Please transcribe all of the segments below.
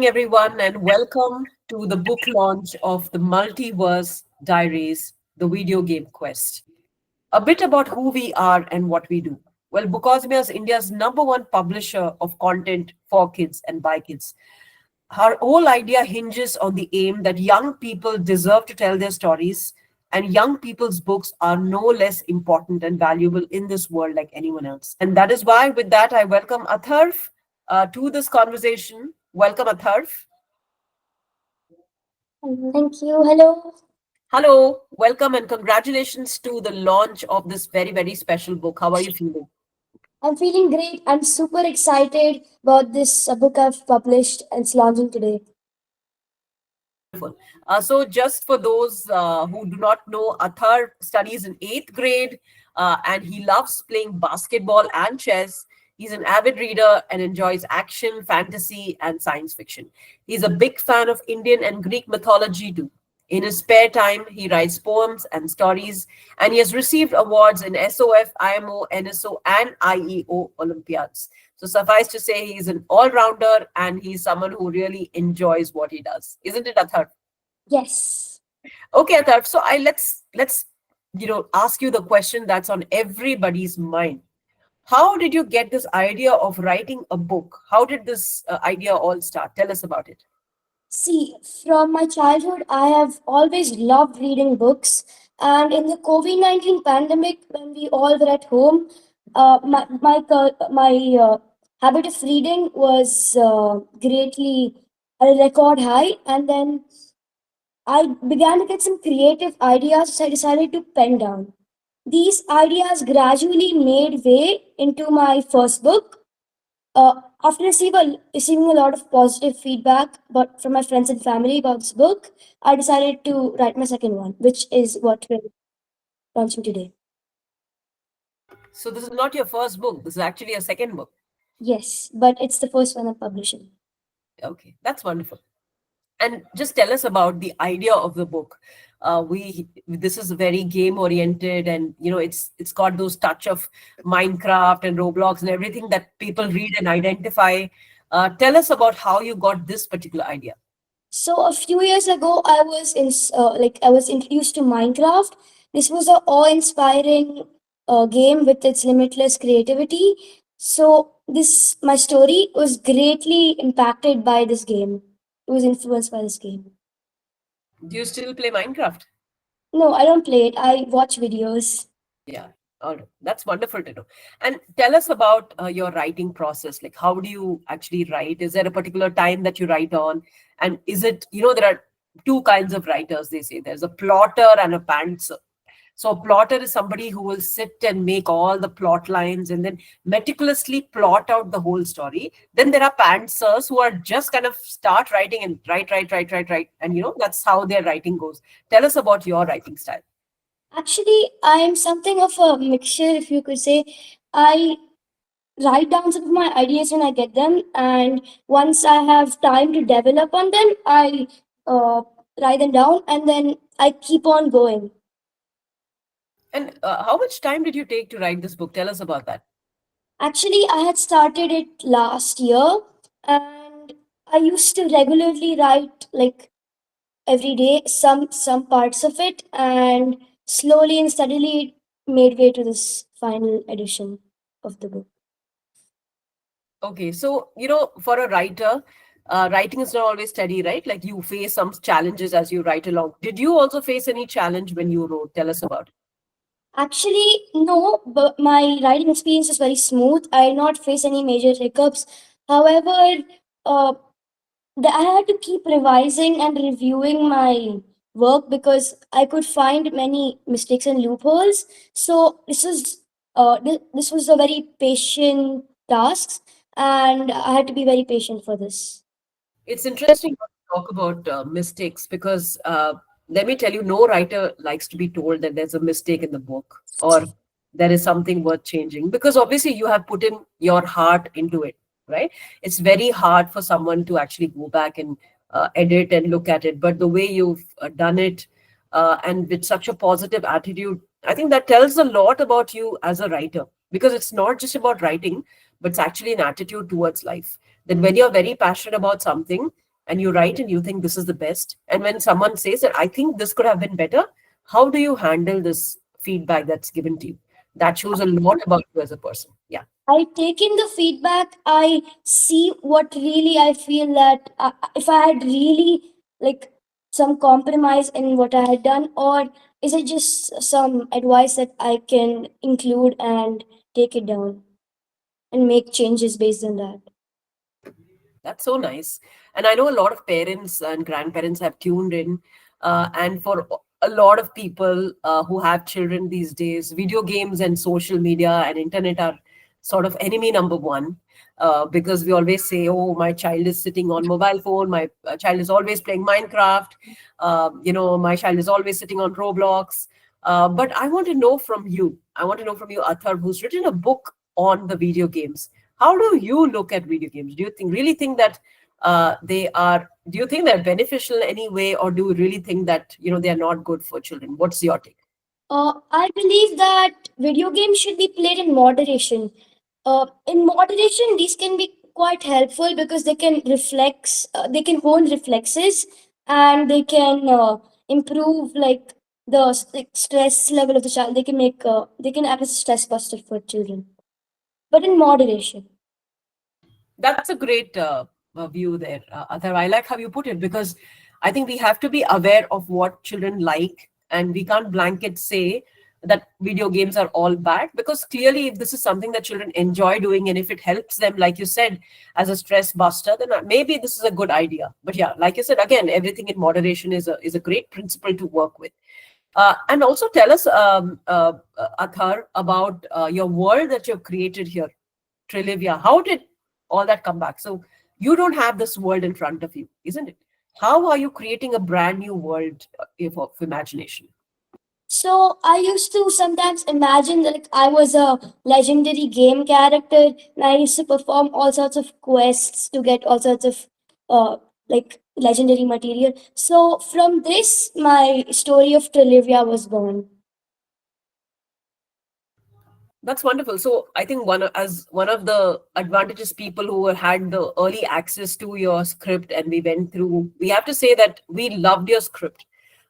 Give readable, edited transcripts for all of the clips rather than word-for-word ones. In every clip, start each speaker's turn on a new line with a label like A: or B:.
A: morning, everyone, and welcome to the book launch of the Multiverse Diaries, the video game quest. A bit about who we are and what we do. Well, Bukosmia is India's number one publisher of content for kids and by kids. Her whole idea hinges on the aim that young people deserve to tell their stories, and young people's books are no less important and valuable in this world like anyone else. And that is why, with that, I welcome Atharv to this conversation. Welcome, Atharv.
B: Thank you. Hello.
A: Hello, welcome, and congratulations to the launch of this very, very special book. How are you feeling?
B: I'm feeling great. I'm super excited about this book I've published and it's launching today.
A: Wonderful. So, just for those who do not know, Athar studies in eighth grade and he loves playing basketball and chess. He's an avid reader and enjoys action, fantasy, and science fiction. He's a big fan of Indian and Greek mythology too. In his spare time, he writes poems and stories, and he has received awards in SOF, IMO, NSO, and IEO Olympiads. So suffice to say, he's an all-rounder and he's someone who really enjoys what he does. Isn't it, Atharv?
B: Yes.
A: Okay, Atharv. So let's ask you the question that's on everybody's mind. How did you get this idea of writing a book? How did this idea all start? Tell us about it.
B: See, from my childhood, I have always loved reading books. And in the COVID-19 pandemic, when we all were at home, my habit of reading was greatly at a record high. And then I began to get some creative ideas, so I decided to pen down. These ideas gradually made way into my first book. After receiving a lot of positive feedback from my friends and family about this book, I decided to write my second one, which is what we're launching today.
A: So this is not your first book. This is actually a second book.
B: Yes, but it's the first one I'm publishing.
A: Okay, that's wonderful. And just tell us about the idea of the book. We This is very game oriented, and it's got those touch of Minecraft and Roblox and everything that people read and identify. Tell us about how you got this particular idea.
B: So a few years ago, I was introduced to Minecraft. This was a awe-inspiring game with its limitless creativity. So this my story was greatly impacted by this game. It was influenced by this game.
A: Do you still play Minecraft?
B: No, I don't play it. I watch videos.
A: Yeah. All right. That's wonderful to know. And tell us about your writing process. Like, how do you actually write? Is there a particular time that you write on? And is it, there are two kinds of writers, they say. There's a plotter and a pantser. So a plotter is somebody who will sit and make all the plot lines and then meticulously plot out the whole story. Then there are pantsers who are just kind of start writing and write. And, that's how their writing goes. Tell us about your writing style.
B: Actually, I'm something of a mixture, if you could say. I write down some of my ideas when I get them, and once I have time to develop on them, I write them down, and then I keep on going.
A: And how much time did you take to write this book? Tell us about that.
B: Actually, I had started it last year, and I used to regularly write like every day some parts of it, and slowly and steadily it made way to this final edition of the book.
A: Okay, so for a writer, writing is not always steady, right? Like you face some challenges as you write along. Did you also face any challenge when you wrote? Tell us about it.
B: Actually, no, but my writing experience is very smooth. I did not face any major hiccups. However, uh, I had to keep revising and reviewing my work because I could find many mistakes and loopholes. So this was a very patient task, and I had to be very patient for this.
A: It's interesting to talk about mistakes because let me tell you, no writer likes to be told that there's a mistake in the book or there is something worth changing because obviously you have put in your heart into it, right? It's very hard for someone to actually go back and edit and look at it. But the way you've done it and with such a positive attitude, I think that tells a lot about you as a writer because it's not just about writing, but it's actually an attitude towards life. That when you're very passionate about something, and you write and you think this is the best, and when someone says that I think this could have been better, how do you handle this feedback that's given to you? That shows a lot about you as a person. Yeah.
B: I take in the feedback. I see what really I feel that if I had really like some compromise in what I had done, or is it just some advice that I can include and take it down and make changes based on that.
A: That's so nice. And I know a lot of parents and grandparents have tuned in. And for a lot of people who have children these days, video games and social media and internet are sort of enemy number one. Because we always say, oh, my child is sitting on mobile phone, my child is always playing Minecraft, my child is always sitting on Roblox. But I want to know from you, Athar, who's written a book on the video games. How do you look at video games? Do you really think that do you think they're beneficial anyway, or do you really think that, they are not good for children? What's your take?
B: I believe that video games should be played in moderation. In moderation, these can be quite helpful because they can hone reflexes, and they can improve like like, stress level of the child. They can act as a stress buster for children, but in moderation.
A: That's a great view there, Atharv. I like how you put it, because I think we have to be aware of what children like, and we can't blanket say that video games are all bad, because clearly, if this is something that children enjoy doing and if it helps them, like you said, as a stress buster, then maybe this is a good idea. But yeah, like you said, again, everything in moderation is a great principle to work with. And also tell us, Athar, about your world that you've created here, Trilivia. How did all that come back? So you don't have this world in front of you, isn't it? How are you creating a brand new world of imagination?
B: So I used to sometimes imagine that like, I was a legendary game character, and I used to perform all sorts of quests to get all sorts of like legendary material. So from this, my story of Trilivia was born.
A: That's wonderful. So I think as one of the advantages, people who had the early access to your script and we went through, we have to say that we loved your script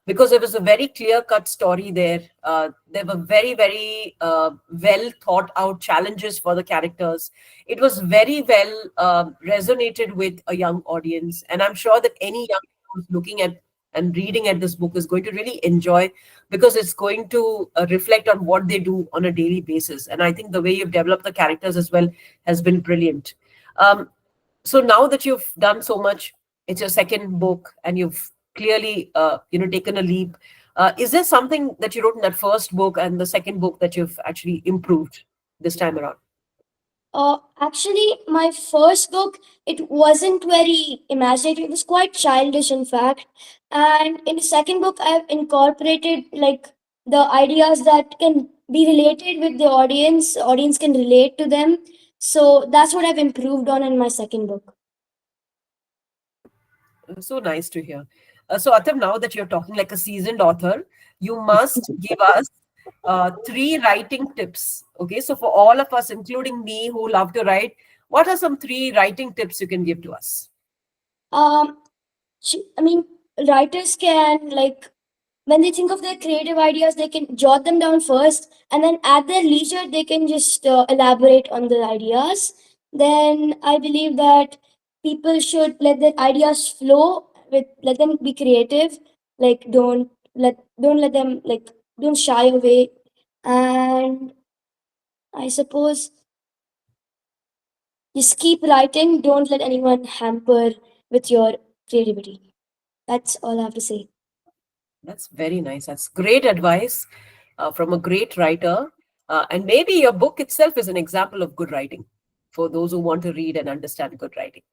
A: because there was a very clear cut story there. There were very, very well thought out challenges for the characters. It was very well resonated with a young audience. And I'm sure that any young who's looking at and reading at this book is going to really enjoy, because it's going to reflect on what they do on a daily basis. And I think the way you've developed the characters as well has been brilliant. Um, so now that you've done so much, it's your second book, and you've clearly, taken a leap. Is there something that you wrote in that first book and the second book that you've actually improved this time around?
B: Actually, my first book, it wasn't very imaginative. It was quite childish, in fact. And in the second book, I've incorporated like the ideas that can be related with the audience. Audience can relate to them. So that's what I've improved on in my second book.
A: So nice to hear. So, Atam, now that you're talking like a seasoned author, you must give us three writing tips. Okay, so for all of us, including me who love to write, what are some three writing tips you can give to us?
B: Um, I mean, writers can like when they think of their creative ideas, they can jot them down first, and then at their leisure, they can just elaborate on the ideas. Then I believe that people should let their ideas flow. Let them be creative. Like don't let them like don't shy away. And I suppose just keep writing. Don't let anyone hamper with your creativity. That's all I have to say.
A: That's very nice. That's great advice from a great writer. And maybe your book itself is an example of good writing for those who want to read and understand good writing.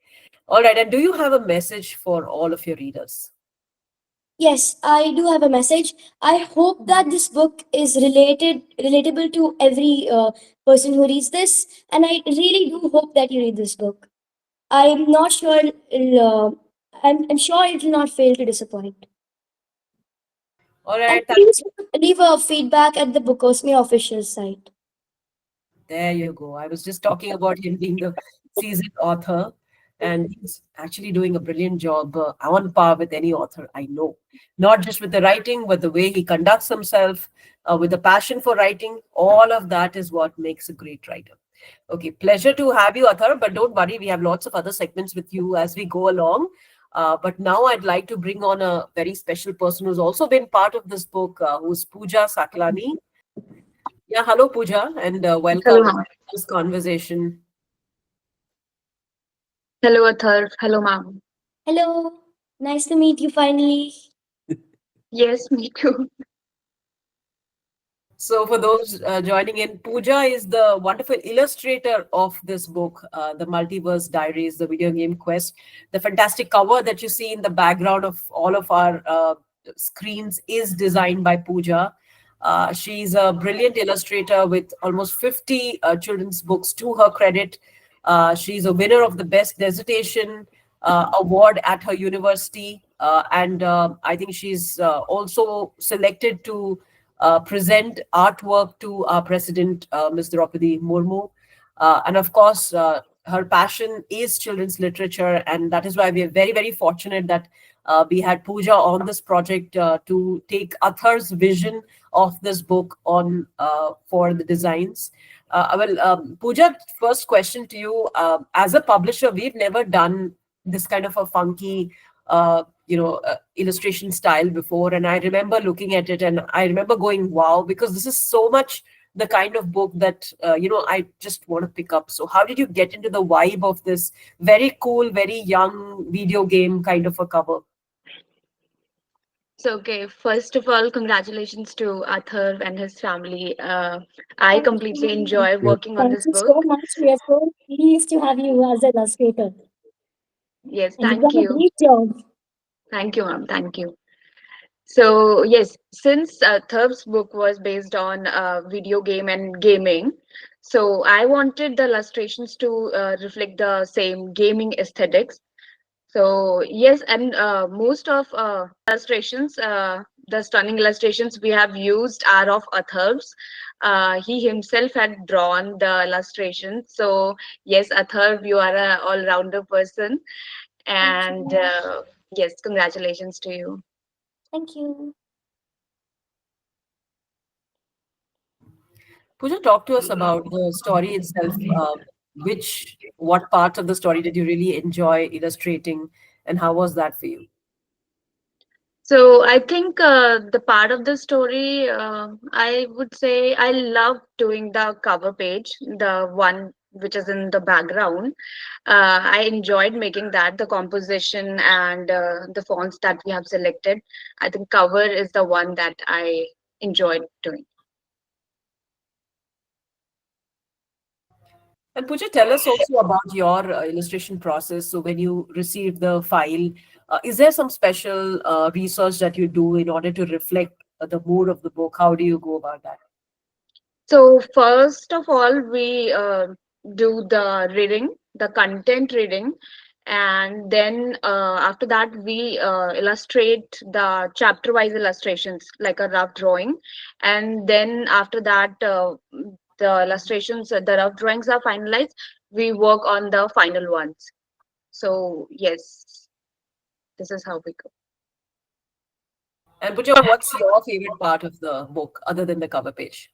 A: All right. And do you have a message for all of your readers?
B: Yes, I do have a message. I hope that this book is relatable to every person who reads this, and I really do hope that you read this book. I'm not sure. I'm sure it will not fail to disappoint.
A: All
B: And
A: right.
B: please leave a feedback at the Bookosme official site.
A: There you go. I was just talking about him being the seasoned author. and he's actually doing a brilliant job, on par with any author I know. Not just with the writing, but the way he conducts himself, with the passion for writing. All of that is what makes a great writer. Okay, pleasure to have you, Athar. But don't worry, we have lots of other segments with you as we go along. But now I'd like to bring on a very special person who's also been part of this book, who's Pooja Saklani. Yeah, hello, Pooja, and
C: Hello,
A: welcome to
C: ma'am.
A: this conversation.
C: Hello, Atharv. Hello, ma'am.
B: Hello, nice to meet you finally.
C: Yes, me too.
A: So, for those joining in, Pooja is the wonderful illustrator of this book, The Multiverse Diaries, the video game quest. The fantastic cover that you see in the background of all of our screens is designed by Pooja. She's a brilliant illustrator with almost 50 children's books to her credit. She's a winner of the Best Dissertation award at her university. And I think she's also selected to present artwork to our president, Ms. Draupadi Murmu. And of course, her passion is children's literature. And that is why we are very, very fortunate that we had Pooja on this project to take Athar's vision of this book on for the designs. Pooja, first question to you. As a publisher, we've never done this kind of a funky illustration style before, and I remember looking at it and I remember going wow, because this is so much the kind of book that I just want to pick up. So how did you get into the vibe of this very cool, very young video game kind of a cover?
C: So, okay, first of all, congratulations to Atharv and his family. I
B: Thank
C: completely
B: you.
C: enjoy working on
B: Thank
C: this
B: you so
C: book.
B: much. We are so pleased to have you as an illustrator.
C: Yes,
B: And you've
C: thank
B: done a
C: you.
B: great job.
C: Thank you, ma'am. Thank you. So, yes, since Atharv's book was based on video game and gaming, so I wanted the illustrations to reflect the same gaming aesthetics. So yes, and most of illustrations, the stunning illustrations we have used are of Atharv's. He himself had drawn the illustrations. So yes, Atharv, you are a all-rounder person,
B: Thank
C: and
B: you.
C: yes, congratulations to you.
B: Thank you.
A: Pooja, talk to us about the story itself. What part of the story did you really enjoy illustrating, and how was that for you?
C: So I think the part of the story, I would say I love doing the cover page, the one which is in the background. I enjoyed making that, the composition and the fonts that we have selected. I think cover is the one that I enjoyed doing.
A: And Pooja, tell us also about your illustration process. So when you receive the file, is there some special research that you do in order to reflect the mood of the book? How do you go about that?
C: So first of all, we do the reading, the content reading, and then after that we illustrate the chapter-wise illustrations like a rough drawing, and then after that the illustrations, the rough drawings are finalized. We work on the final ones. So yes, this is how we go.
A: And Pooja, what's your favorite part of the book other than the cover page?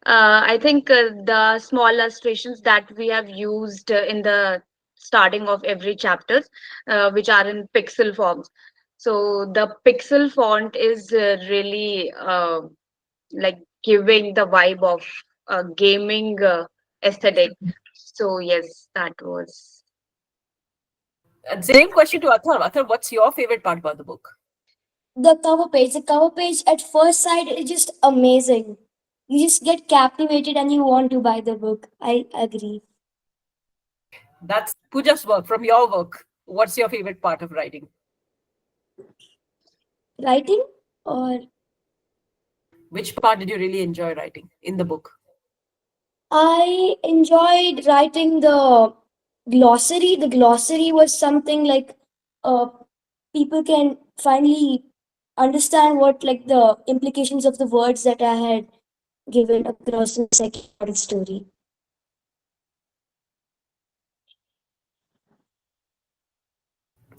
C: I think the small illustrations that we have used in the starting of every chapter, which are in pixel forms. So the pixel font is really like giving the vibe of gaming aesthetic. So yes, that was.
A: And same question to Athar. Athar, what's your favorite part about the book?
B: The cover page at first sight is just amazing. You just get captivated and you want to buy the book. I agree.
A: That's Pooja's work. From your work, what's your favorite part of writing?
B: Writing or
A: Which part did you really enjoy writing in the book?
B: I enjoyed writing the glossary. The glossary was something like uh, people can finally understand what like the implications of the words that I had given across in the second part of the story.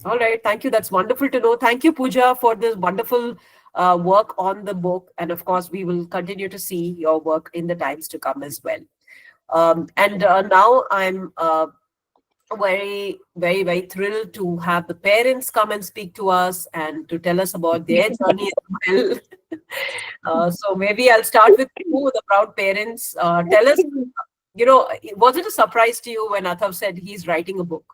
A: All right. Thank you. That's wonderful to know. Thank you, Pooja, for this wonderful work on the book. And of course, we will continue to see your work in the times to come as well. And now I'm very, very, very thrilled to have the parents come and speak to us and to tell us about their journey as well. So maybe I'll start with you, the proud parents. Tell us, was it a surprise to you when Athav said he's writing a book?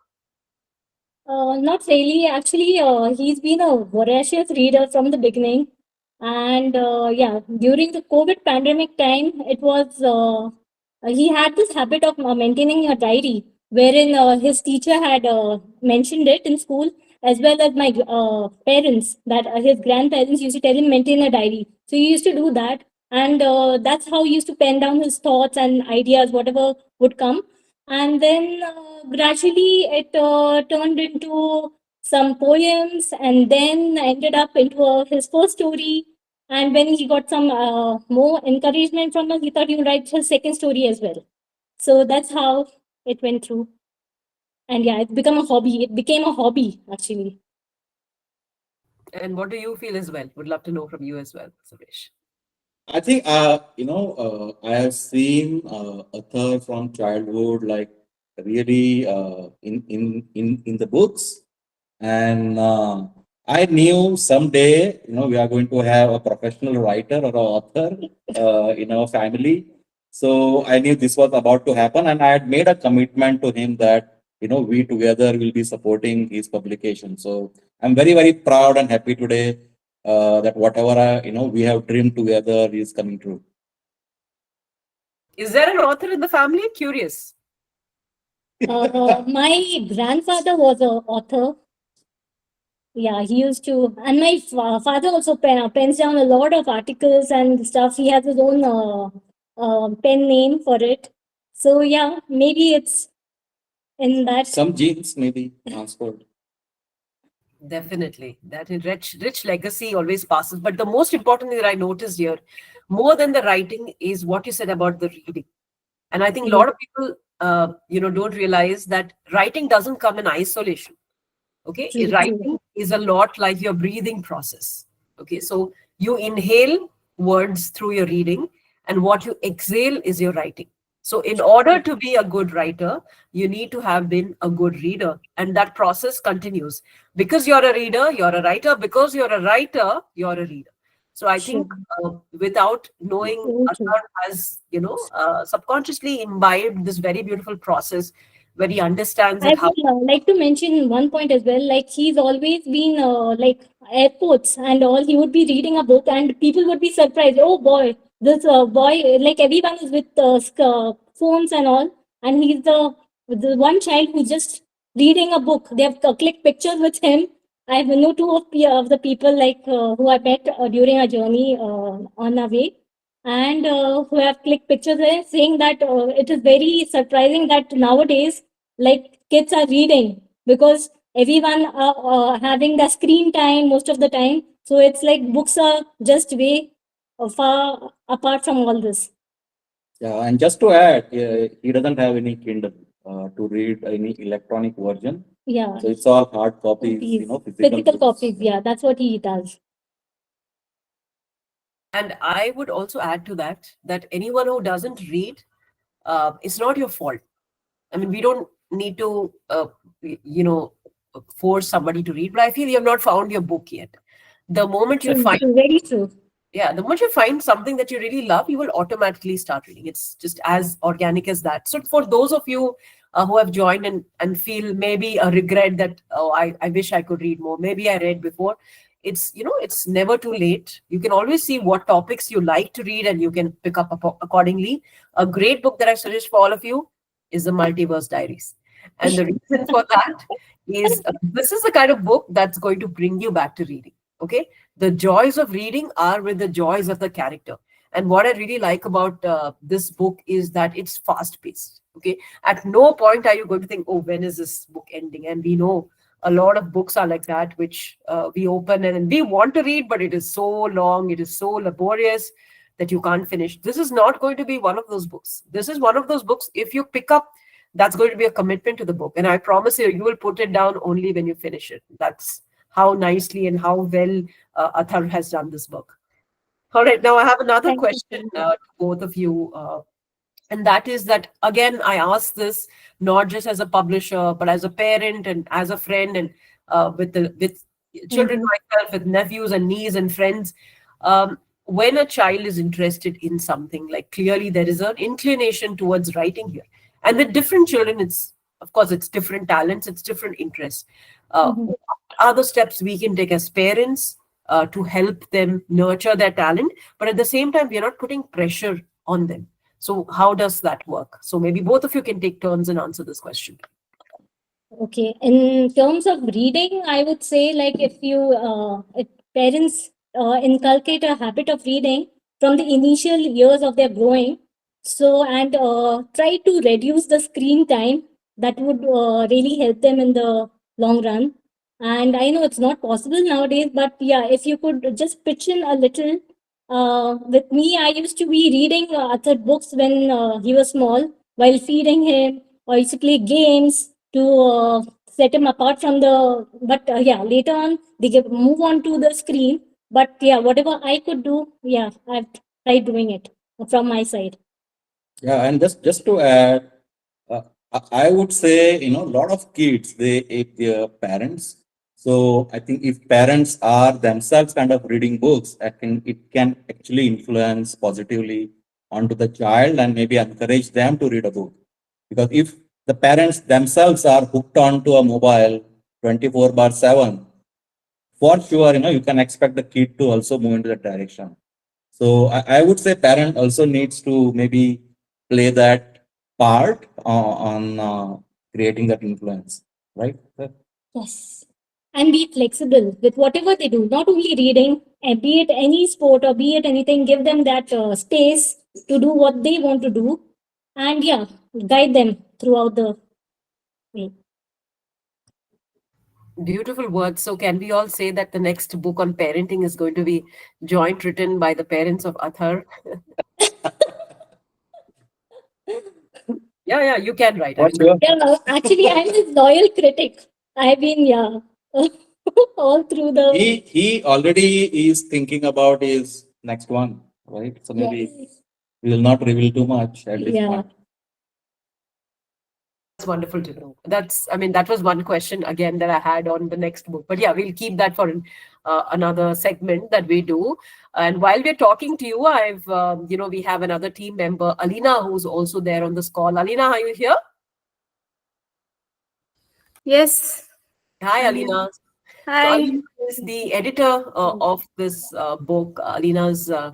B: Not really. Actually, he's been a voracious reader from the beginning. And yeah, during the COVID pandemic time, it was he had this habit of maintaining a diary, wherein his teacher had mentioned it in school, as well as my parents, that his grandparents used to tell him maintain a diary. So he used to do that, and that's how he used to pen down his thoughts and ideas, whatever would come. And then gradually it turned into some poems, and then ended up into his first story. And when he got some more encouragement from us, he thought he would write his second story as well. So that's how it went through. And yeah, it became a hobby. It became a hobby actually.
A: And what do you feel as well? Would love to know from you as well, Suresh.
D: I think I have seen Athar from childhood, like really in the books, and I knew someday we are going to have a professional writer or an author in our family. So I knew this was about to happen, and I had made a commitment to him that we together will be supporting his publication. So I'm very, very proud and happy today that whatever we have dreamed together is coming true.
A: Is there an author in the family? Curious.
B: My grandfather was an author. Yeah, he used to, and my father also pens down a lot of articles and stuff. He has his own pen name for it. So yeah, maybe it's in that.
D: Some genes maybe transferred.
A: Definitely. That rich legacy always passes. But the most important thing that I noticed here, more than the writing, is what you said about the reading. And I think a
B: Yeah.
A: lot of people, don't realize that writing doesn't come in isolation. Okay,
B: True, true.
A: writing is a lot like your breathing process. Okay, so you inhale words through your reading, and what you exhale is your writing. So in order to be a good writer, you need to have been a good reader, and that process continues. Because you're a reader, you're a writer. Because you're a writer, you're a reader. So I
B: Sure.
A: think without knowing,
B: Very true.
A: Athar has subconsciously imbibed this very beautiful process where he understands
B: I
A: that how.
B: would like to mention one point as well. Like he's always been like airports and all. He would be reading a book, and people would be surprised. Oh boy, this boy! Like everyone is with phones and all, and he's the one child who's just reading a book. They have clicked pictures with him. I know two of the people like who I met during our journey on our way, and who have clicked pictures there, saying that it is very surprising that nowadays like kids are reading, because everyone are having the screen time most of the time, so it's like books are just way far apart from all this.
D: Yeah, and just to add, he doesn't have any Kindle to read any electronic version.
B: Yeah,
D: So it's all hard copies, physical
B: physical
D: books.
B: copies. Yeah, that's what he does.
A: And I would also add to that anyone who doesn't read, it's not your fault. I mean, we don't need to, force somebody to read. But I feel you have not found your book yet. The moment you
B: True,
A: find,
B: true, very true.
A: yeah, the moment you find something that you really love, you will automatically start reading. It's just as organic as that. So for those of you who have joined and feel maybe a regret that, oh, I wish I could read more. Maybe I read before. It's never too late. You can always see what topics you like to read and you can pick up accordingly. A great book that I suggest for all of you is the Multiverse Diaries. And the reason for that is this is the kind of book that's going to bring you back to reading. Okay, the joys of reading are with the joys of the character. And what I really like about this book is that it's fast paced. Okay, at no point are you going to think, oh, when is this book ending? And we know a lot of books are like that, which we open and we want to read, but it is so long, it is so laborious that you can't finish. This is not going to be one of those books. This is one of those books, if you pick up that's going to be a commitment to the book. And I promise you, you will put it down only when you finish it. That's how nicely and how well Athar has done this book. All right, now I have another
B: Thank you
A: question
B: so much.
A: to both of you. And that is that, again, I ask this not just as a publisher, but as a parent and as a friend, and with children
B: Mhm.
A: myself, with nephews and nieces and friends. When a child is interested in something, like clearly there is an inclination towards writing here, and with different children, it's of course it's different talents, it's different interests.
B: Mhm.
A: What are the steps we can take as parents to help them nurture their talent, but at the same time we are not putting pressure on them? So how does that work? So maybe both of you can take turns and answer this question.
B: Okay. In terms of reading, I would say like if parents inculcate a habit of reading from the initial years of their growing, so and try to reduce the screen time, that would really help them in the long run. And I know it's not possible nowadays, but yeah, if you could just pitch in a little. With me, I used to be reading other books when he was small while feeding him, or used to play games to set him apart from the. But yeah, later on they move on to the screen. But yeah, whatever I could do, yeah, I've tried doing it from my side.
D: Yeah, and just to add, I would say, a lot of kids, they ape their parents. So I think if parents are themselves kind of reading books, I think it can actually influence positively onto the child and maybe encourage them to read a book. Because if the parents themselves are hooked onto a mobile 24 bar 7, for sure, you can expect the kid to also move into that direction. So I would say parent also needs to maybe play that part on creating that influence, right?
B: Yes. And be flexible with whatever they do, not only reading, be it any sport or be it anything, give them that space to do what they want to do. And yeah, guide them throughout the way.
A: Beautiful words. So can we all say that the next book on parenting is going to be joint written by the parents of Athar? Yeah, yeah, you can write. I
D: What's
A: mean,
D: your
B: Yeah, actually, I'm his loyal critic. I've been, yeah, all through the.
D: he already is thinking about his next one, right? So maybe
B: Yes.
D: we will not reveal too much at this
B: Yeah.
D: point.
A: that's wonderful to know. I mean, that was one question again that I had on the next book. But yeah, we'll keep that for another segment that we do. And while we're talking to you, we have another team member, Alina, who's also there on this call. Alina, are you here?
E: Yes,
A: Hi,
E: I'm here.
A: Alina. So
E: Hi.
A: Alina is the editor of this book. Alina's, an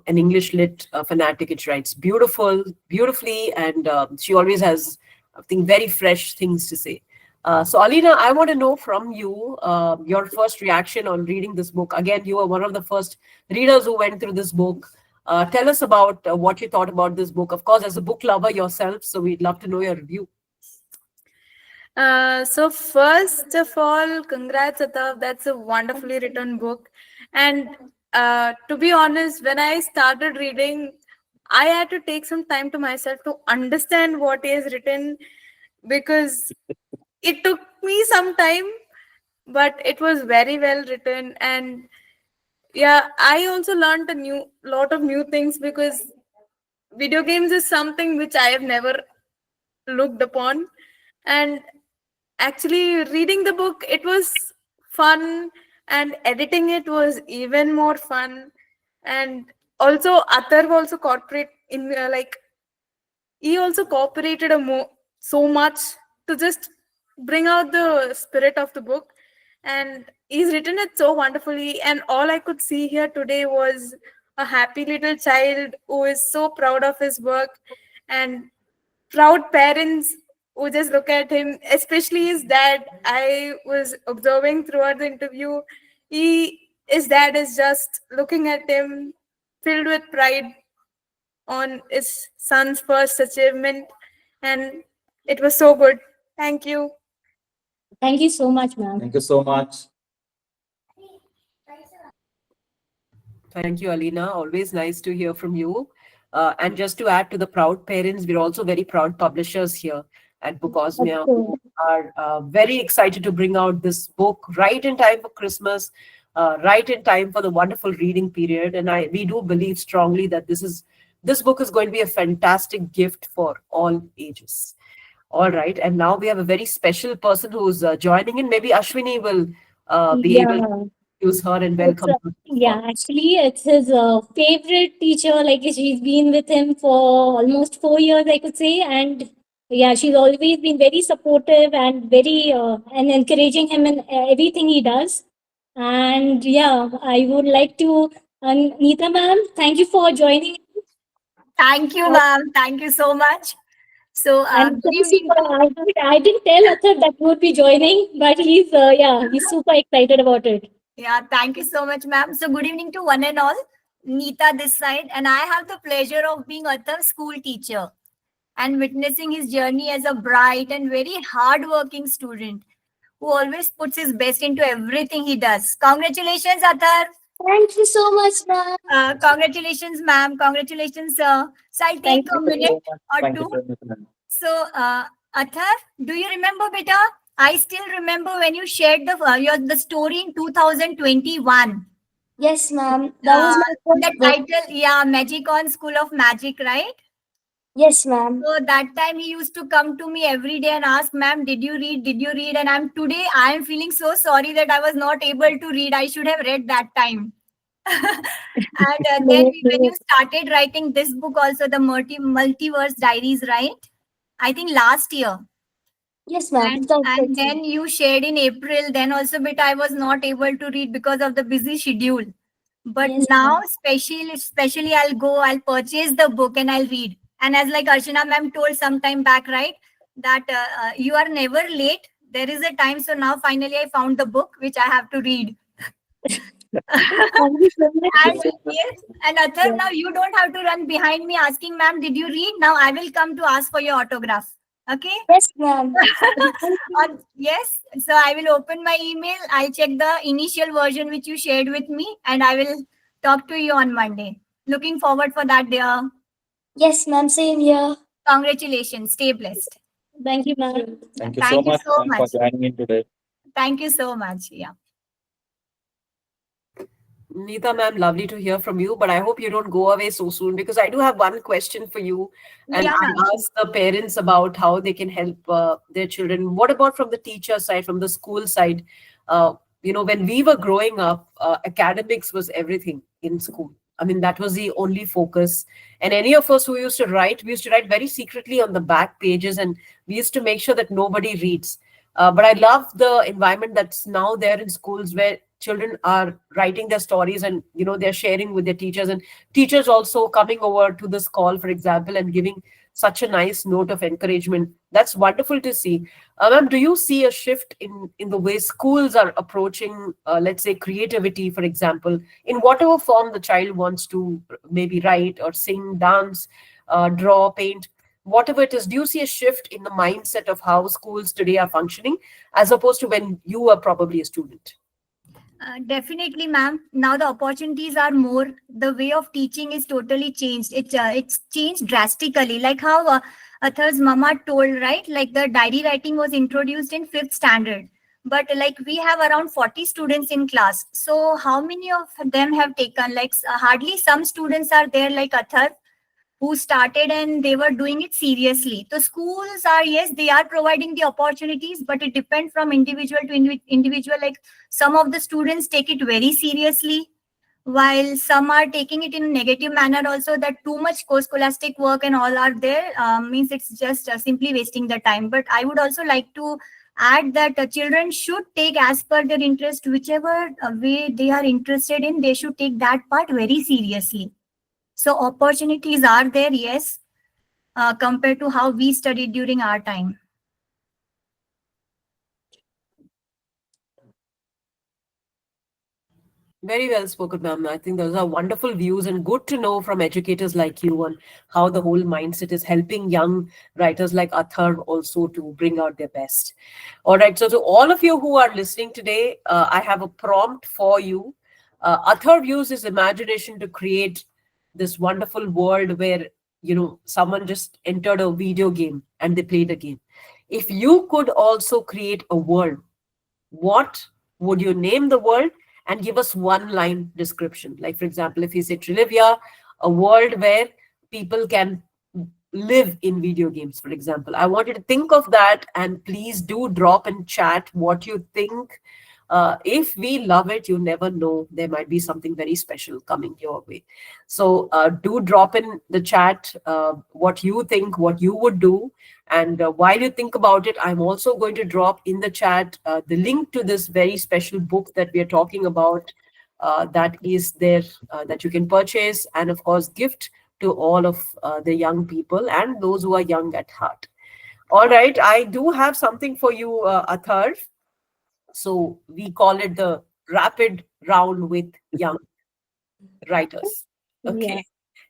A: English lit fanatic. It writes beautifully, and she always has, I think, very fresh things to say. So Alina, I want to know from you your first reaction on reading this book. Again, you were one of the first readers who went through this book. Tell us about what you thought about this book. Of course, as a book lover yourself, so we'd love to know your review.
E: So first of all, congrats, Atharv. That's a wonderfully written book. And to be honest, when I started reading, I had to take some time to myself to understand what is written, because it took me some time, but it was very well written. And yeah, I also learned a new lot of new things, because video games is something which I have never looked upon. And actually reading the book, it was fun, and editing it was even more fun. And also Atharv also corporate in like he also cooperated so much to just bring out the spirit of the book. And he's written it so wonderfully, and all I could see here today was a happy little child who is so proud of his work, and proud parents who just look at him, especially his dad. I was observing throughout the interview, his dad is just looking at him, filled with pride on his son's first achievement. And it was so good. Thank you.
B: Thank you so much, ma'am.
D: Thank you so much.
A: Thank you, Alina. Always nice to hear from you. And just to add to the proud parents, we're also very proud publishers here at Book
B: Of
A: Osmia,
B: course.
A: who are very excited to bring out this book right in time for Christmas, right in time for the wonderful reading period. And we do believe strongly that this book is going to be a fantastic gift for all ages. All right, and now we have a very special person who's joining in. Maybe Ashwini will be able to
B: Yeah.
A: use her and
B: It's
A: welcome her to this
B: yeah, actually, it's his favorite teacher. Like she's been with him for almost 4 years, I could say, and yeah, she's always been very supportive and very and encouraging him in everything he does. And yeah, I would like to, Neeta ma'am, thank you for joining.
F: Thank you, ma'am. Thank you so much. So,
B: And
F: good evening to
B: I didn't tell Athar that he would be joining, but he's yeah, he's super excited about it.
F: yeah. Thank you so much, ma'am. So, good evening to one and all. Neeta this side, and I have the pleasure of being Atharv's school teacher and witnessing his journey as a bright and very hardworking student who always puts his best into everything he does. Congratulations, Atharv.
B: Thank you so much, ma'am.
F: Congratulations, ma'am. Congratulations, sir. So I'll take
B: Thank
F: a
B: you.
F: minute or
D: Thank you
F: two.
D: so much, ma'am.
F: So, Athar, do you remember, beta? I still remember when you shared the story in 2021.
B: Yes, ma'am. That was my first
F: The
B: book.
F: title, yeah, Magic on School of Magic, right?
B: Yes, ma'am.
F: So that time he used to come to me every day and ask, "Ma'am, did you read? Did you read?" And I am feeling so sorry that I was not able to read. I should have read that time. And then
B: No,
F: when you
B: no.
F: started writing this book, also the Multiverse Diaries, right? I think last year.
B: Yes, ma'am.
F: And then you shared in April. Then also, but I was not able to read because of the busy schedule. But
B: Yes,
F: now,
B: ma'am.
F: especially, I'll purchase the book and I'll read. And as like Archana ma'am told some time back, right, that you are never late. There is a time. So now finally I found the book which I have to read.
B: Thank you so much.
F: And yes, and Athar, now you don't have to run behind me asking, "Ma'am, did you read?" Now I will come to ask for your autograph. Okay?
B: Yes, ma'am.
F: Yes. So I will open my email. I'll check the initial version which you shared with me, and I will talk to you on Monday. Looking forward for that, dear.
B: Yes, ma'am. Same here.
F: Congratulations. Stay blessed.
B: Thank you, ma'am.
D: Thank you so
F: Thank you
D: much,
F: so
D: ma'am, for
F: much.
D: joining in today.
F: Thank you so much. Yeah.
A: Neeta ma'am, lovely to hear from you, but I hope you don't go away so soon because I do have one question for you. And
F: Yeah,
A: I
F: ma'am.
A: asked the parents about how they can help their children. What about from the teacher side, from the school side? When we were growing up, academics was everything in school. I mean, that was the only focus. And any of us who used to write, we used to write very secretly on the back pages, and we used to make sure that nobody reads. But I love the environment that's now there in schools where children are writing their stories and they're sharing with their teachers, and teachers also coming over to this call, for example, and giving such a nice note of encouragement. That's wonderful to see. Ma'am, do you see a shift in the way schools are approaching, let's say, creativity, for example, in whatever form the child wants to maybe write or sing, dance, draw, paint, whatever it is? Do you see a shift in the mindset of how schools today are functioning as opposed to when you were probably a student?
F: Definitely, ma'am. Now the opportunities are more. The way of teaching is totally changed. It's changed drastically. Like how Athar's mama told, right? Like the diary writing was introduced in fifth standard, but like we have around 40 students in class. So how many of them have taken? Like hardly some students are there, like Athar, who started and they were doing it seriously. So schools are, yes, they are providing the opportunities, but it depends from individual to individual. Like some of the students take it very seriously, while some are taking it in a negative manner also, that too much co-scholastic work and all are there, means it's just simply wasting the time. But I would also like to add that children should take as per their interest, whichever way they are interested in, they should take that part very seriously. So opportunities are there, yes, compared to how we studied during our time.
A: Very well spoken, ma'am. I think those are wonderful views and good to know from educators like you on how the whole mindset is helping young writers like Athar also to bring out their best. All right. So, to all of you who are listening today, I have a prompt for you. Athar used his imagination to create this wonderful world where, someone just entered a video game and they played a game. If you could also create a world, what would you name the world? And give us one line description. Like, for example, if you say Trilivia, a world where people can live in video games, for example. I want you to think of that, and please do drop in chat what you think. If we love it, you never know, there might be something very special coming your way. So do drop in the chat what you think, what you would do. And while you think about it, I'm also going to drop in the chat the link to this very special book that we are talking about, that is there, that you can purchase and, of course, gift to all of the young people and those who are young at heart. All right, I do have something for you, Atharv. So we call it the rapid round with young writers.
B: Yeah.
A: Okay.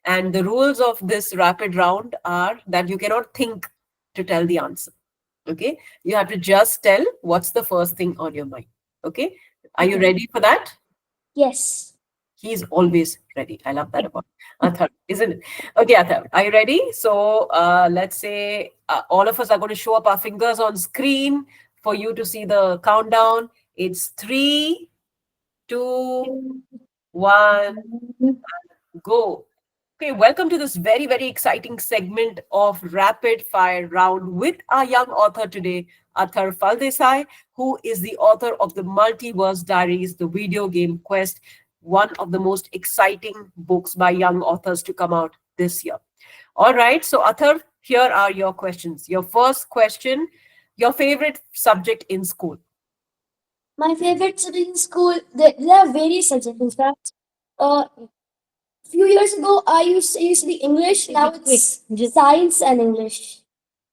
A: And the rules of this rapid round are that you cannot think to tell the answer. Okay. You have to just tell what's the first thing on your mind. Okay. Are you
B: Okay.
A: ready for that?
B: Yes.
A: He's always ready. I love that about Atharv, isn't it? Okay, Atharv, are you ready? So let's say all of us are going to show up our fingers on screen for you to see the countdown. It's 3, 2, 1, go. Okay, welcome to this very, very exciting segment of Rapid Fire Round with our young author today, Atharv Faldessai, who is the author of the Multiverse Diaries, the video game quest, one of the most exciting books by young authors to come out this year. All right, so Atharv, here are your questions. Your first question, your favorite subject in school.
B: My favorite subject in school, there are various subjects. In fact, few years ago, I used to be English. Now it's science and English.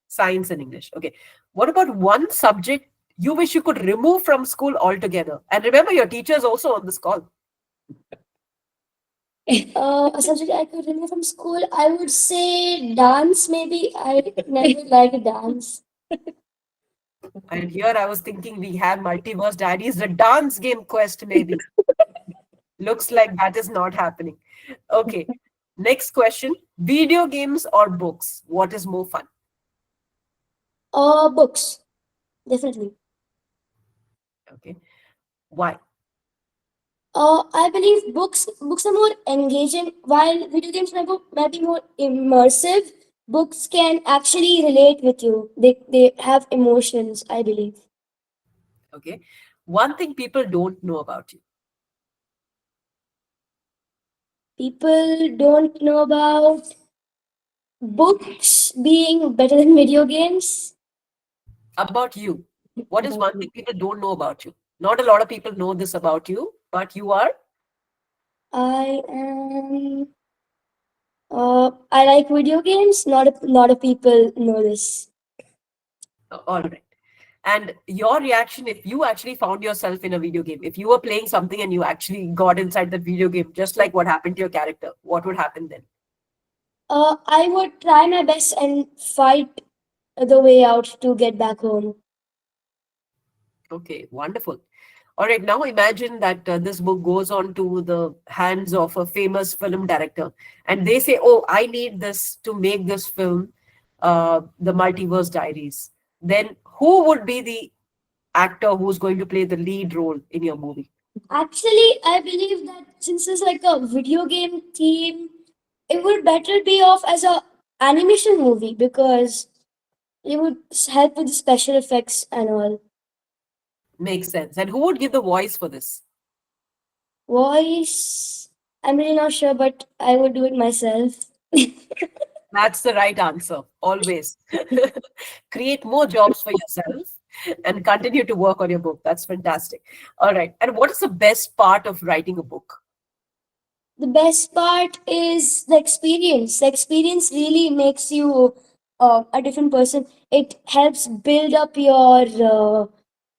A: Science and English. Okay. What about one subject you wish you could remove from school altogether? And remember, your teacher is also on this call.
B: A subject I could remove from school, I would say dance. Maybe I never liked dance.
A: And here I was thinking we have Multiverse Diaries, the dance game quest, maybe. Looks like that is not happening. Okay. Next question. Video games or books? What is more fun?
B: Books, definitely.
A: Okay. Why?
B: I believe books are more engaging, while video games might be more immersive. Books can actually relate with you. They have emotions, I believe.
A: Okay. One thing people don't know about you.
B: People don't know about books being better than video games.
A: About you. What is
B: About
A: one
B: me.
A: thing people don't know about you? Not a lot of people know this about you, but you are.
B: I am. I like video games. Not a lot of people know this.
A: All right. And your reaction if you actually found yourself in a video game, if you were playing something and you actually got inside the video game, just like what happened to your character, what would happen then?
B: I would try my best and fight the way out to get back home.
A: Okay, wonderful. All right, now imagine that this book goes on to the hands of a famous film director, and they say, "Oh, I need this to make this film, The Multiverse Diaries." Then, who would be the actor who's going to play the lead role in your movie?
B: Actually, I believe that since it's like a video game theme, it would better be off as a animation movie because it would help with the special effects and all.
A: Makes sense. And who would give the voice for this?
B: Voice, I'm really not sure, but I would do it myself.
A: That's the right answer, always. Create more jobs for yourself and continue to work on your book. That's fantastic. All right. And what is the best part of writing a book?
B: The best part is the experience. The experience really makes you a different person. It helps build up your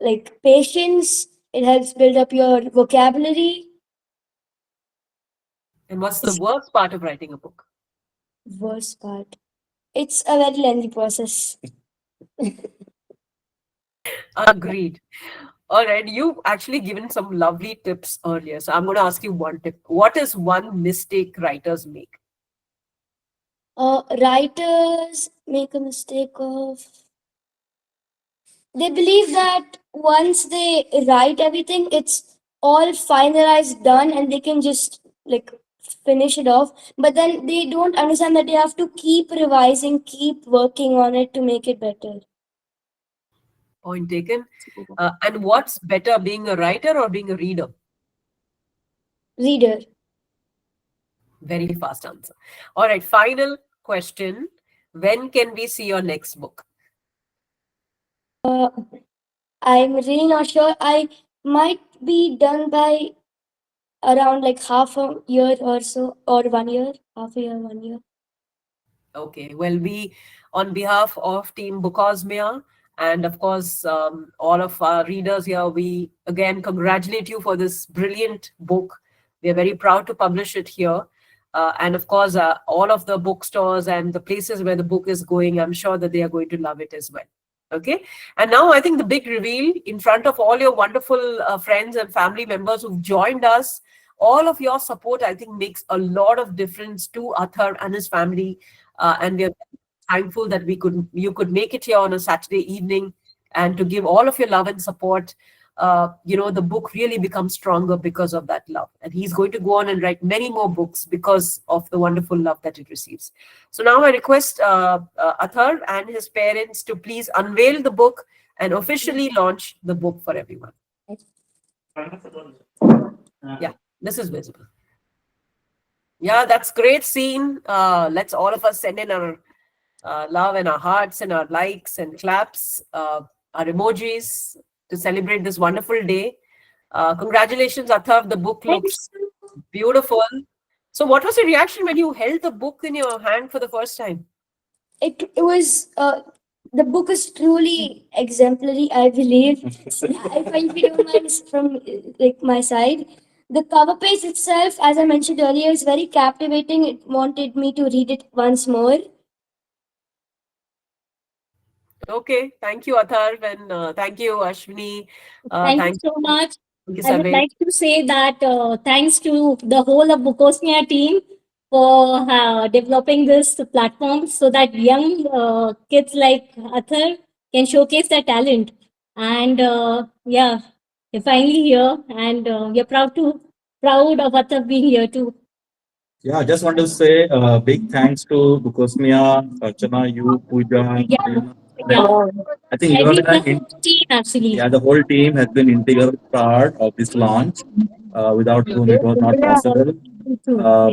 B: like patience. It helps build up your vocabulary.
A: And what's the worst part of writing a book?
B: Worst part. It's a very lengthy process.
A: Agreed. All right. You've actually given some lovely tips earlier. So I'm going to ask you one tip. What is one mistake writers make?
B: Writers make a mistake of, they believe that once they write everything, it's all finalized, done, and they can just like finish it off. But then they don't understand that they have to keep revising, keep working on it to make it better.
A: Point taken. And what's better, being a writer or being a reader?
B: Reader.
A: Very fast answer. All right, final question. When can we see your next book?
B: I'm really not sure. I might be done by around like half a year or so, or 1 year, half a year, 1 year.
A: Okay, well, we, on behalf of Team Bukosmia and of course all of our readers here, we again congratulate you for this brilliant book. We are very proud to publish it here. And of course, all of the bookstores and the places where the book is going, I'm sure that they are going to love it as well. Okay. And now I think the big reveal in front of all your wonderful friends and family members who've joined us. All of your support, I think, makes a lot of difference to Atharv and his family. And we are thankful that you could make it here on a Saturday evening and to give all of your love and support. The book really becomes stronger because of that love. And he's going to go on and write many more books because of the wonderful love that it receives. So now I request Atharv and his parents to please unveil the book and officially launch the book for everyone. Yeah, this is visible. Yeah, that's great scene. Let's all of us send in our love and our hearts and our likes and claps, our emojis to celebrate this wonderful day. Congratulations, Atharv. The book looks beautiful. So what was your reaction when you held the book in your hand for the first time?
B: It was the book is truly exemplary, I believe. If you don't mind, from like my side, the cover page itself, as I mentioned earlier, is very captivating. It wanted me to read it once more.
A: Okay, thank you, Atharv, and thank you, Ashwini.
F: Thank you so much.
A: Thank you,
F: I would
A: Sabir.
F: like to say that thanks to the whole of Bukosmia team for developing this platform so that young kids like Athar can showcase their talent. And yeah, you're finally here, and we're proud of Athar being here too.
D: Yeah, I just want to say big thanks to Bukosmia, Archana, you, Pooja.
F: Yeah,
D: Yeah. I think you have
F: every
D: been,
F: team actually.
D: yeah, the whole team has been integral part of this launch, without whom it was not possible.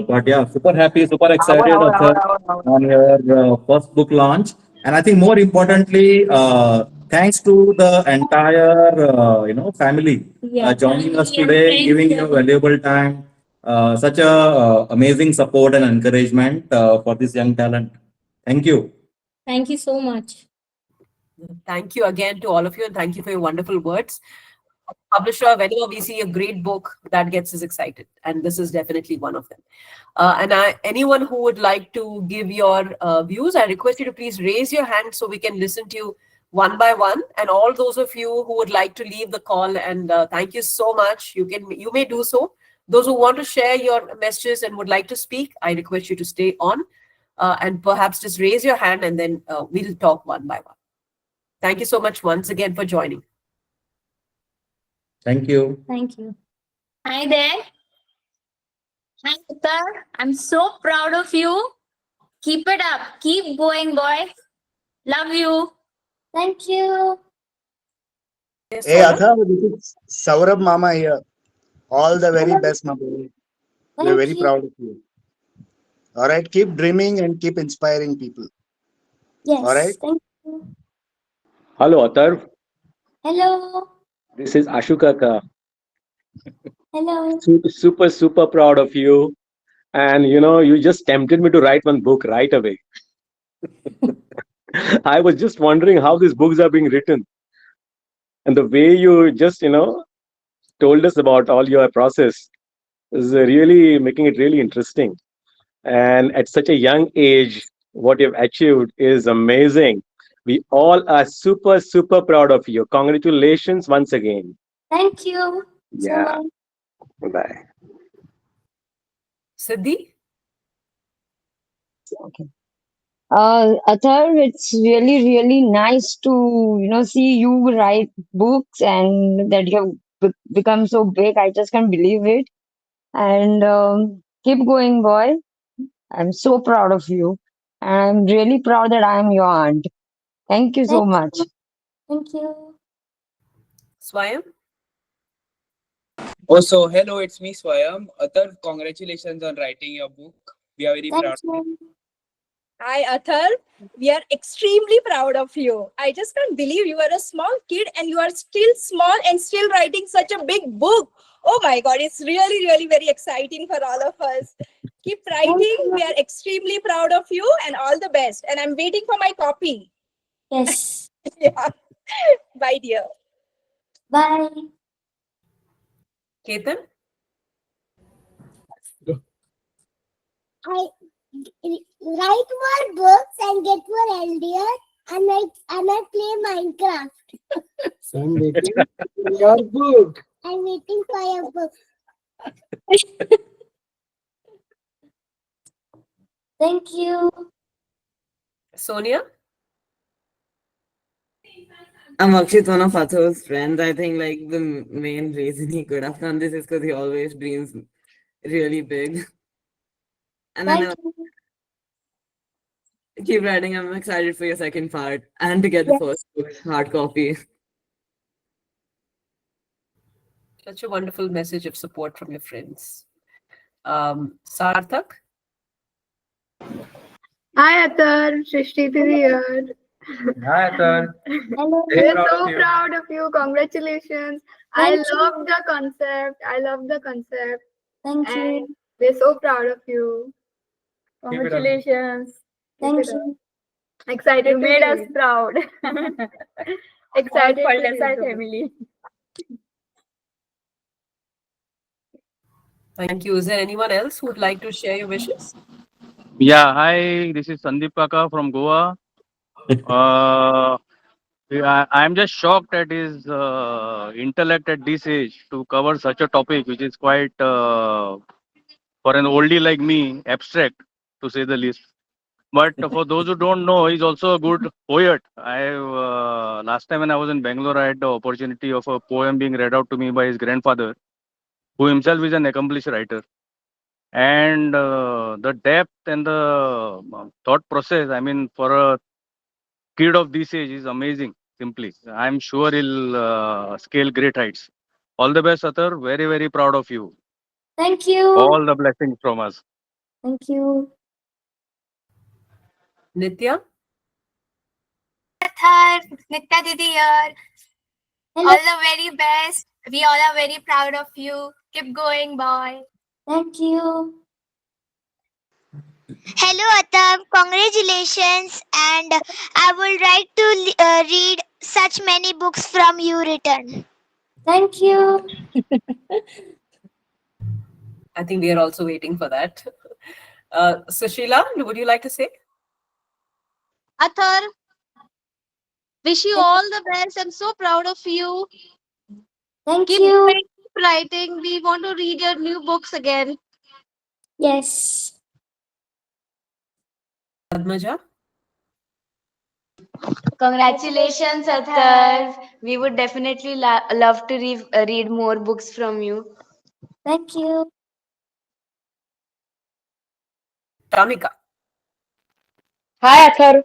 D: But yeah, super happy, super excited on your first book launch. And I think more importantly, thanks to the entire, family joining us today, giving you valuable time, such a amazing support and encouragement for this young talent. Thank you.
F: Thank you so much.
A: Thank you again to all of you, and thank you for your wonderful words. Publisher, whenever we see a great book, that gets us excited, and this is definitely one of them. Anyone who would like to give your views, I request you to please raise your hand so we can listen to you one by one. And all those of you who would like to leave the call, and thank you so much. You may do so. Those who want to share your messages and would like to speak, I request you to stay on and perhaps just raise your hand, and then we'll talk one by one. Thank you so much once again for joining.
D: Thank you.
F: Thank you.
G: Hi there. Hi, Uttar. I'm so proud of you. Keep it up. Keep going, boy. Love you.
B: Thank you.
A: Yes,
H: Hey,
A: Saurabh?
H: Atharv, this is Saurabh Mama here. All the very best, my boy. We're
B: Thank
H: very
B: you.
H: proud of you. All right, keep dreaming and keep inspiring people.
B: Yes.
H: All right.
B: Thank you.
I: Hello, Atharv.
B: Hello.
I: This is Ashukaka.
B: Hello.
I: Super, super proud of you. And you just tempted me to write one book right away. I was just wondering how these books are being written. And the way you just, told us about all your process is really making it really interesting. And at such a young age, what you've achieved is amazing. We all are super, super proud of you. Congratulations once again.
B: Thank you so
I: Yeah.
B: much.
I: Bye.
A: Siddhi?
J: Okay. Atharv, it's really, really nice to, see you write books and that you have become so big. I just can't believe it. And keep going, boy. I'm so proud of you. And I'm really proud that I am your aunt. Thank you so
B: Thank
J: much.
B: you. Thank you.
A: Swayam?
K: Oh, so hello, it's me, Swayam. Atharv, congratulations on writing your book. We are very
B: Thank
K: proud of you.
B: you.
L: Hi, Atharv. We are extremely proud of you. I just can't believe you are a small kid and you are still small and still writing such a big book. Oh my God, it's really, really very exciting for all of us. Keep
B: Thank
L: writing.
B: you.
L: We are extremely proud of you and all the best. And I'm waiting for my copy.
B: Yes.
L: Yeah. Bye, dear.
B: Bye.
A: Ketan?
M: I write more books and get more healthier, and I play Minecraft.
K: So I'm waiting for your book.
M: I'm waiting for your book.
B: Thank you.
A: Sonia?
N: I'm Akshit, one of Atharv's friends. I think like the main reason he could have done this is because he always dreams really big. And then
B: Thank you.
N: keep writing. I'm excited for your second part and to get the
B: Yes.
N: first book, hard copy.
A: Such a wonderful message of support from your friends. Sarthak?
E: Hi, Athar. Shrishti Didi here.
K: Hi, Atharv.
B: Hello.
K: Very
E: We're
K: proud
E: so
K: of you.
E: proud of you. Congratulations.
B: Thank
E: I
B: you.
E: love the concept. I love the concept.
B: Thank
E: And
B: you.
E: we're so proud of you.
K: Keep it up.
E: Congratulations. Keep
B: Thank
E: it up.
B: you.
E: Excited
L: You
E: to
L: made us
E: read.
L: proud.
E: Excited
L: All
E: to read
L: Faldessai
E: the book.
L: family.
A: Thank you. Is there anyone else who would like to share your wishes?
O: Yeah, hi, this is Sandeep Kaka from Goa. I'm just shocked at his intellect at this age to cover such a topic, which is quite, for an oldie like me, abstract to say the least. But for those who don't know, he's also a good poet. Last time when I was in Bangalore, I had the opportunity of a poem being read out to me by his grandfather, who himself is an accomplished writer. And the depth and the thought process, I mean, for a kid of this age is amazing, simply. I'm sure he'll scale great heights. All the best, Athar. Very, very proud of you.
B: Thank you.
O: All the blessings from us.
B: Thank you.
A: Nitya?
F: Athar, Nitya Didi here.
B: Hello.
F: All the very best. We all are very proud of you. Keep going, boy.
B: Thank you.
M: Hello, Atharv. Congratulations, and I would like to read such many books from you written.
B: Thank you.
A: I think we are also waiting for that. Sushila, would you like to say?
P: Athar, wish you all the best. I'm so proud of you.
B: Thank
P: Keep
B: you.
P: going, keep writing. We want to read your new books again.
B: Yes.
A: Padmaja?
Q: Congratulations, Atharv. We would definitely love to read more books from you.
B: Thank you.
A: Shamika?
R: Hi, Atharv.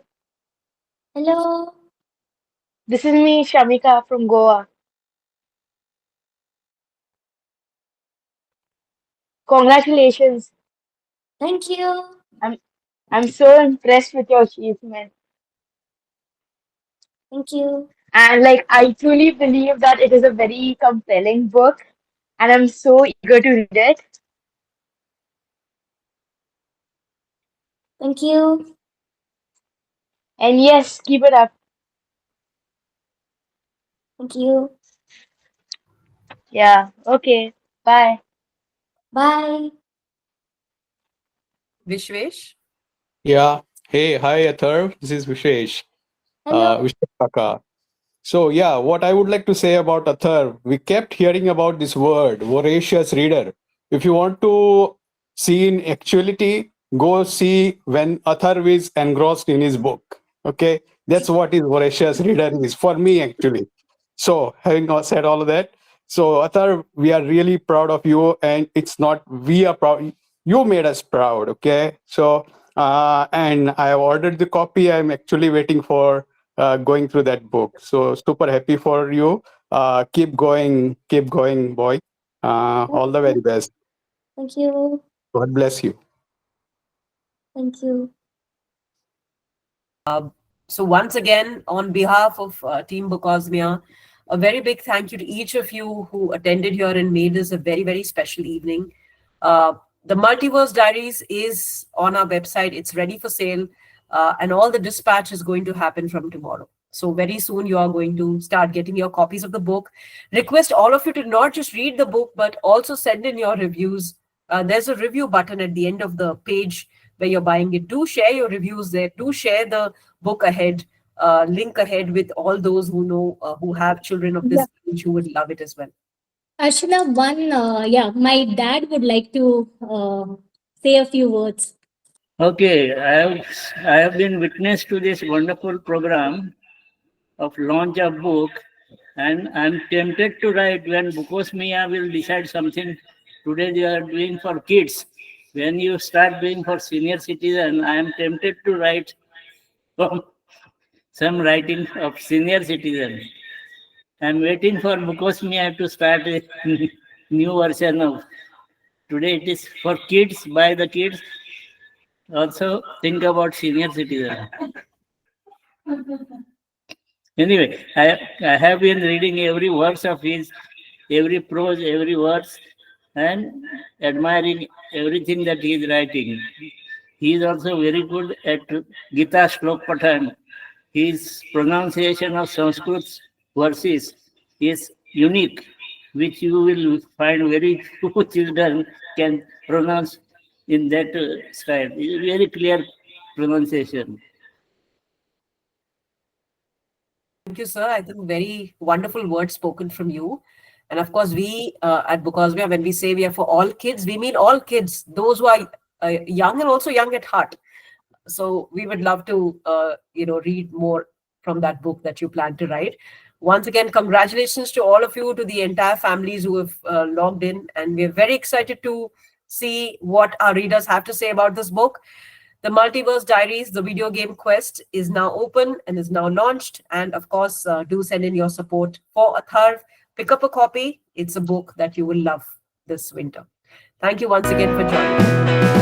B: Hello.
R: This is me, Shamika from Goa. Congratulations.
B: Thank you.
R: I'm so impressed with your achievement.
B: Thank you.
R: And like I truly believe that it is a very compelling book and I'm so eager to read it.
B: Thank you.
R: And yes, keep it up.
B: Thank you.
R: Yeah. Okay. Bye.
B: Bye.
A: Vishwesh?
S: Yeah. Hey, hi, Atharv. This is Vishesh.
B: Hello.
S: Vishesh Kaka. So, yeah, what I would like to say about Atharv, we kept hearing about this word, voracious reader. If you want to see in actuality, go see when Atharv is engrossed in his book. Okay, that's what his voracious reader is for me, actually. So, having said all of that, so Atharv, we are really proud of you, and it's not we are proud. You made us proud. Okay, so and I have ordered the copy. I'm actually waiting for going through that book. So super happy for you. Keep going, boy. All the very best.
B: Thank you.
S: God bless you.
B: Thank you.
A: So once again, on behalf of Team Bukosmia, a very big thank you to each of you who attended here and made this a very, very special evening. The Multiverse Diaries is on our website. It's ready for sale. And all the dispatch is going to happen from tomorrow. So very soon you are going to start getting your copies of the book. Request all of you to not just read the book, but also send in your reviews. There's a review button at the end of the page where you're buying it. Do share your reviews there. Do share the book ahead, link ahead with all those who know, who have children of this age who would love it as well.
B: Ashna, my dad would like to say a few words.
T: Okay, I have been witness to this wonderful program of launch of book, and I'm tempted to write when Bukosmia will decide something. Today they are doing for kids. When you start doing for senior citizen, I am tempted to write some writing of senior citizen. I'm waiting for Bukosmia to start a new version of. Today it is for kids, by the kids. Also think about senior citizen. Anyway, I have been reading every verse of his, every prose, every verse, and admiring everything that he is writing. He is also very good at Gita Shlok Patan. His pronunciation of Sanskrit verses is unique, which you will find very few children can pronounce in that style. It is very clear pronunciation.
A: Thank you, sir. I think very wonderful words spoken from you. And of course, we at Bukosmia, when we say we are for all kids, we mean all kids, those who are young and also young at heart. So we would love to, read more from that book that you plan to write. Once again, congratulations to all of you, to the entire families who have logged in. And we're very excited to see what our readers have to say about this book. The Multiverse Diaries, the video game quest, is now open and is now launched. And of course, do send in your support for Atharv. Pick up a copy. It's a book that you will love this winter. Thank you once again for joining.